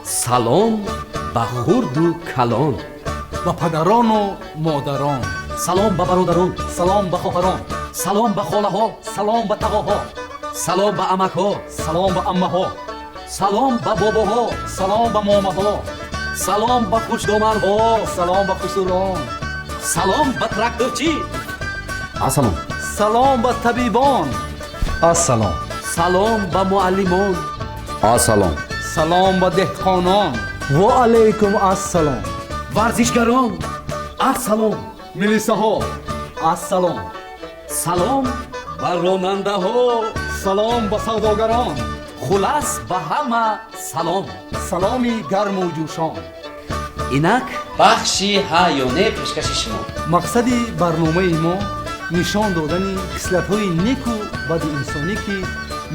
салом ба хурду калон, ба падарону модарон, салом ба бародарон, салом ба хоҳарон, салом ба холаҳо, салом ба тағоҳо, салом ба амакҳо, салом ба аммаҳо, салом ба бобоҳо, салом ба момаҳо, салом ба хушдоманҳо, салом ба хусурон, салом ба тракторчӣ, асалом, салом ба табибон, ассалом, салом ба муаллимон, асалом, салом ба деҳқонон, ва алайкум ассалом, варзишгарон, асалом, милисаҳо, ассалом, салом ба ронандаҳо, салом ба савдогарон, хулас ба ҳама салом. саломи гарму ҷӯшон. инак бахши ҳаёне пешкаши шумо. мақсади барномаи мо нишон додани хислатҳои неку бади инсонӣ ки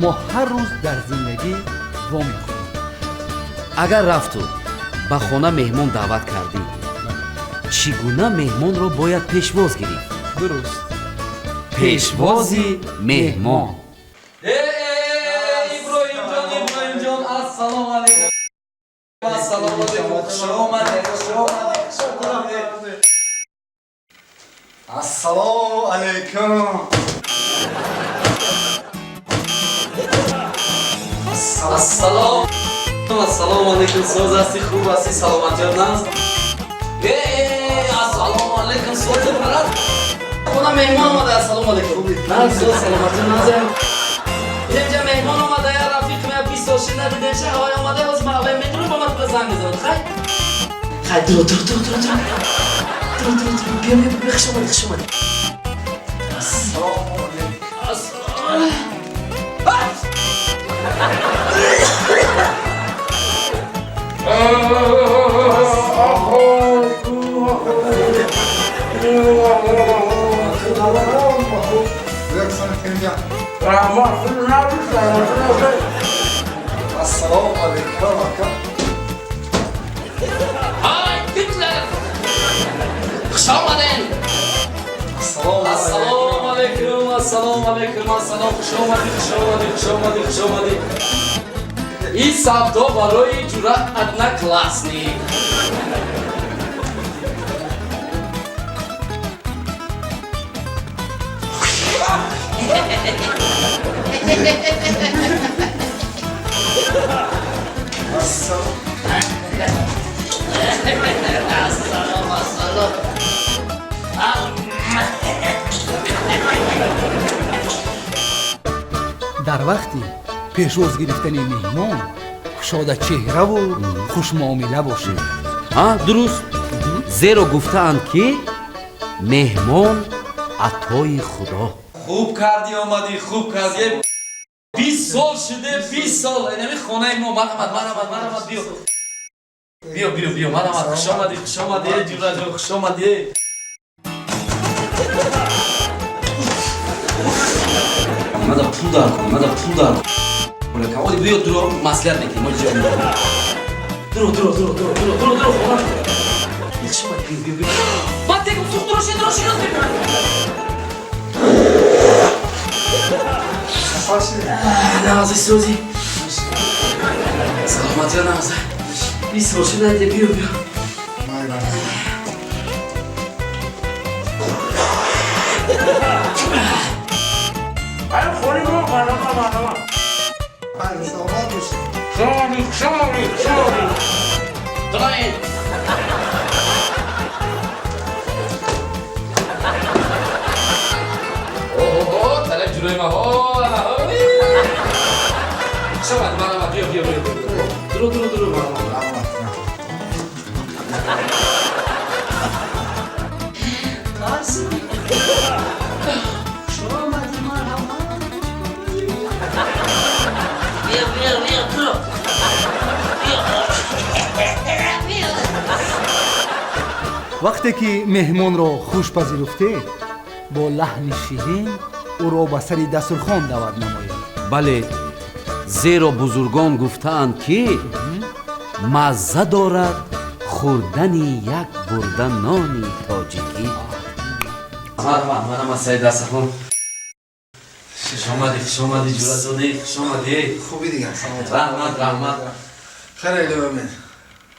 мо ҳар рӯз дар зиндагӣ вомехӯрем. агар рафту ба хона меҳмон даъват кардӣ, чӣ гуна меҳмонро бояд пешвоз гирифт? дуруст. пешвози меҳмон. иброҳимҷон, ассалому алайкум. Ассалому алайкум. Хушомадед. Assalomu alaykum. Assalomu alaykum. So'z asti, xub asti, salomatjondan. Assalomu alaykum. So'z farat. Xona mehmon omada. Assalomu alaykum. Mana so'z salomatjondan. Inja mehmon omada, ya rafiqim, ya 20 yoshida dedincha, hoy omada, o'z ma'lum metro ba mat zang bزنید. Hay, dur. Bia, xushomad. Assalomu Assalomu alaykum aka. Hay, kitler. Xushomadin. Assalomu alaykum. Xushomadin. И савдо барои ҷуръат одноклассник. дар вақти пешвоз гирифтани меҳмон кушодачеҳраву хушмуомила бошед. дуруст. зеро гуфтаанд ки меҳмон атои худо. Хуб карди омадӣ, хуб карди. 20 сол шуде, 20 сол. Инами хонаи мо марҳамат, биё. Биё, марҳамат. Хушомадӣ, ҷураҷон, хушомадӣ. Мада пул дар кун. Каводи биё дуро маслиҳат мекунем, мо ҷо меёбем. Дуро, хона. Хушомадӣ, биё. Батек, дроши роз мекунам. Навази сӯзи. Саломатиё навази. 20 сол шуда иде, биё. Дроин. Талаб ҷурӯи ма. Шамад, марҳамат, биё. Дуро, марҳамат. вақте ки меҳмонро хуш пазируфтед, бо лаҳни ширин ӯро ба сари дастурхон даъват намоед. бале, зеро бузургон гуфтаанд ки мазза дорад хӯрдани як бурда нони тоҷикӣ. Марҳамат, Саид Асахон. Хушомадӣ, ҷуратони, хушомадӣ. Хуби дигар. Раҳмат. Хеле бабин.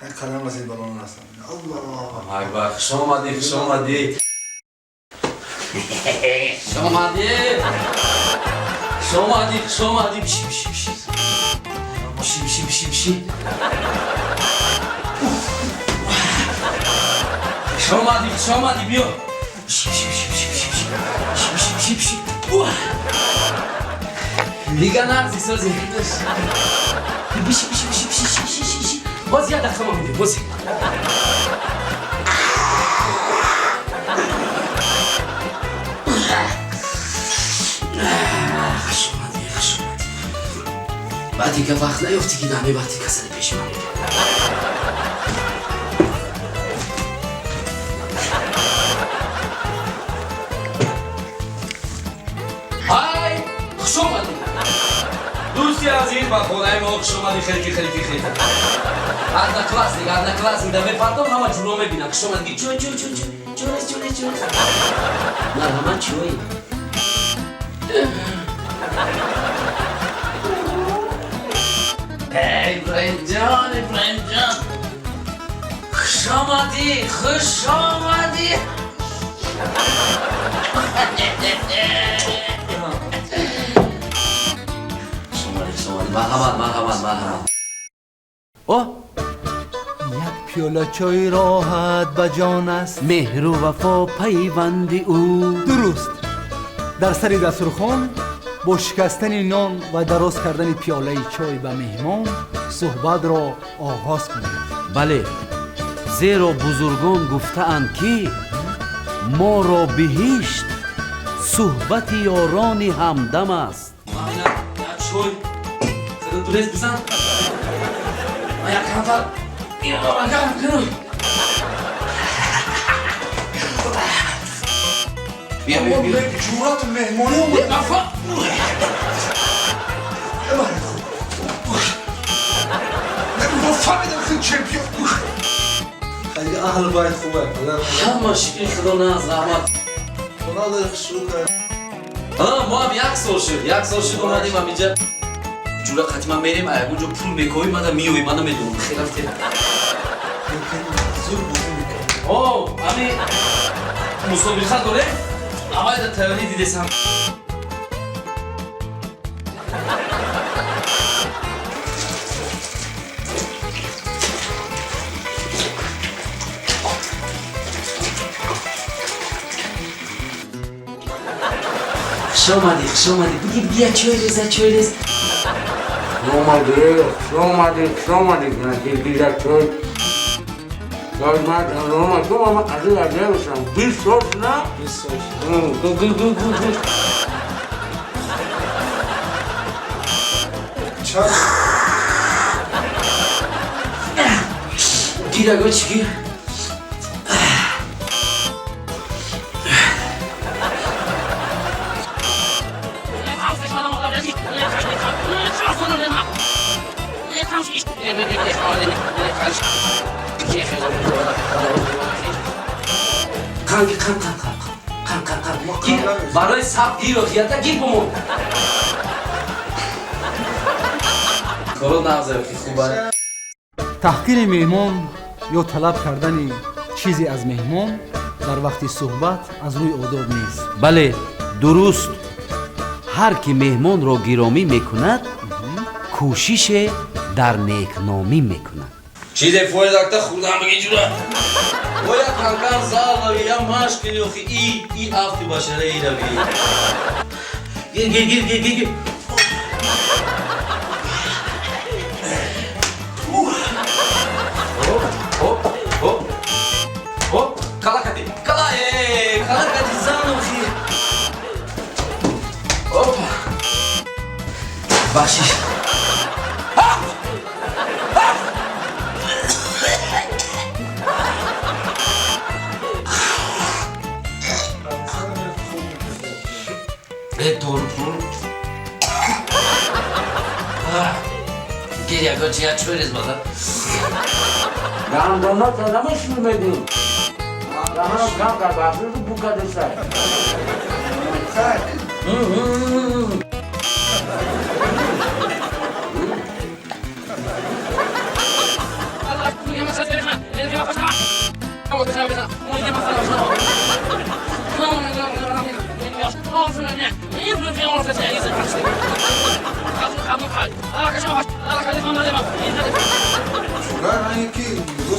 قدم رسید بالون هستم الله ای با خوش آمدی خوش آمدی خوش آمدی خوش آمدی خوش آمدی بشی بشی بشی بشی بشی بشی بشی خوش آمدی خوش آمدی بیا بشی بشی بشی بشی بشی بشی بشی بشی بشی دیگه نرزی سازی بشی بشی بشی بشی بشی بشی باز یه دخمه میده بازی خوش اومدی خوش اومدی بعد دیگه وقت نیفتی که دمه وقتی کسل پیش من های خوش اومدی دوستی عزیز با خونه ما خوش اومدی خیلی ادنا کلاس دیگه ادنا کلاس میده به فردم همه جلو میبینم خوش اومدی چوی نه همه چوی ابراهیم جان خوش آمدی خوش آمدی مرحبا اوه یک پیاله چای راحت به جان است. مهر و وفا پیوند او. درست. در سر دسترخوان با شکستن نان و دراز کردن پیاله چای به مهمان صحبت را آغاز کنید. بله، زیرا بزرگان گفته‌اند که ما را بهشت صحبت یاران همدم است. چوی خدا درست بزن من یک نفر این را من گرم کنم بیا جورات مهمانی اومد افا فهمیدم خیلی چمپیون خیلی اهل باید خوبه همه شکل خدا نه زحمت خدا داره شروع کرد ما هم یک سال شد اومدیم هم اینجا جورا قطعا میریم اونجا پول میکنیم من میویم من نمیدونم خیلی رفته زور بودی میکنم همین مسابقه داره اول در تیاری دیدستم خوش آمدی بیا چای ریز اومدی دیگر توی دارمد روما تو ماما قضیه لگه بشم 20 سال نه؟ 20 سال چند گیر اگه چی گیر کم گیر برای سب گیر و خیاطه گیر بمون کارو نغزه که خوبه تحقیر مهمان یا طلب کردن چیزی از مهمان در وقت صحبت از روی آداب نیست. بله، درست. هر کی مهمان را گرامی میکند کوشش در نیکنامی میکند. چیز فوی دکتر خودم بگی جورا و یا کنکن زال یا مشکلی و خی ای افتی باشره ای روی گیر کلا کتی زن و خی بخشیش گریه که چیه چوریز بازم دندانا تدامش میمدیم دهانم کم کرد بخشی رو بوکده سر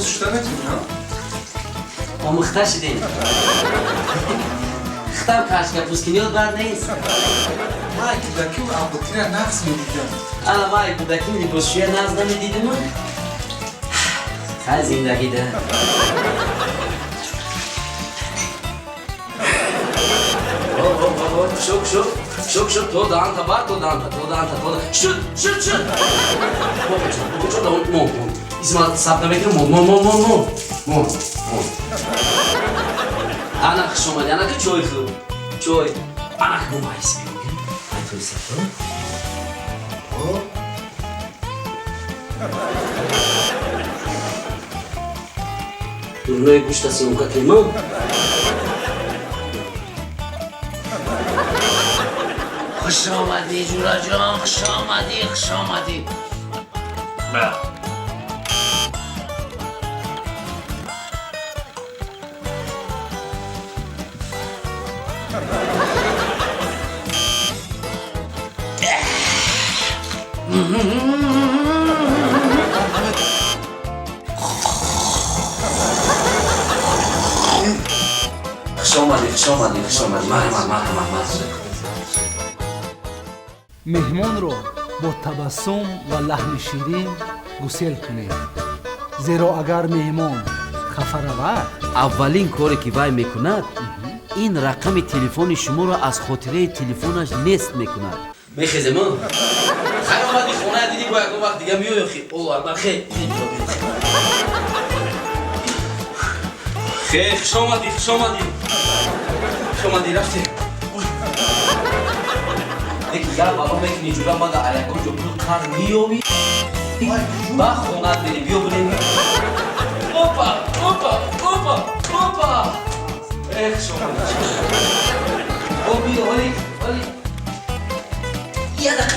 سوشته میتونی آموخته شدیم خطم کشکه پوسکنیات بر نیست ما کودکی و عبدالتین نقص میدیدم انا ما کودکی میدی پوسشوی ناز نمیدیدیم خیلی زندگی ده شوک تو دانتا بار تو دانتا شد بابا چون مو اسم ساب نمیکنم مو انا خشومه انا که چوی خوب چوی انا که بوم هایس میگم توی سفر دورنوی گوشت هستی اونکا کلمه خوش آمدی جورا جان خوش آمدی خوش آمدی مهمان رو با تبسم و لحن شیرین گسیل کنید زیرا اگر مهمان خفه رود اولین کاری که وای میکند این رقم تلفن شما را از خاطره تلفنش نیست میکند میخیزه من خیلی آمدی خونه دیدی با یکم وقت دیگه میای خیلی اوه خیلی خوش آمدی رفتی دیگه یا بابا میکنی جورا ما در علیکم جو بود کار میوی با خونت بری بیو بلیم اوپا خوش آمدی او بیو اولی یه دقیقه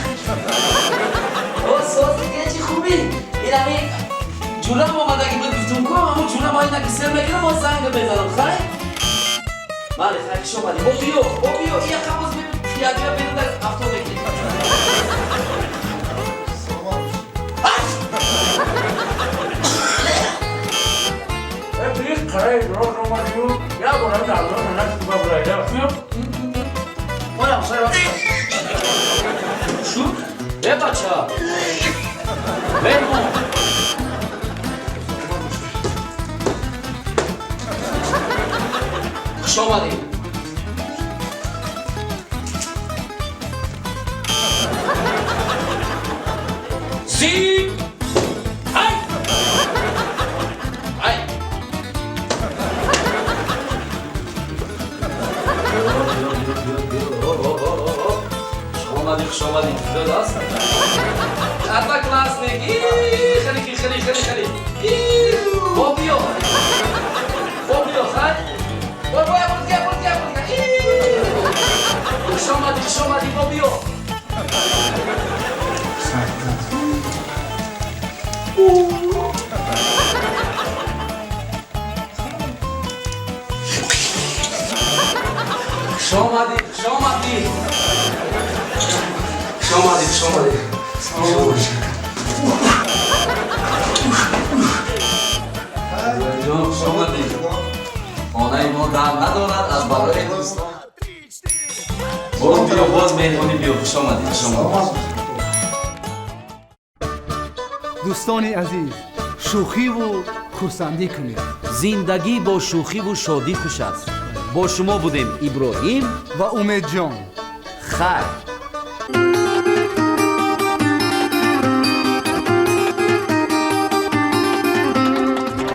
او سوزی دیگه چی خوبی این همی جورا ما آمده که باید گفتم کنم همون جورا ما اینه که سر میکنم ما زنگ بزنم خیلی بله خیلی شما بادی او بیو یه خواست بیا بیرون در هفتو بگیریم Please try roll over you. Ya por ahí la rola no es para allá. Hola, soy Şu? Ne bacha? Vermo. Şomadi. Si. Hay. Hay. خوش آمدی درست اتا کلاسنیک خیلی با بیو خیلی بیا خوش آمدی با بیو خوش آمدی خانه ما در ندارد از برای دوستان برو بیا باز مهمانی بیا خوش آمدی دوستان عزیز شوخی و خرسندی کنید زندگی با شوخی و شادی خوش است با شما بودیم ابراهیم و امید جان خیر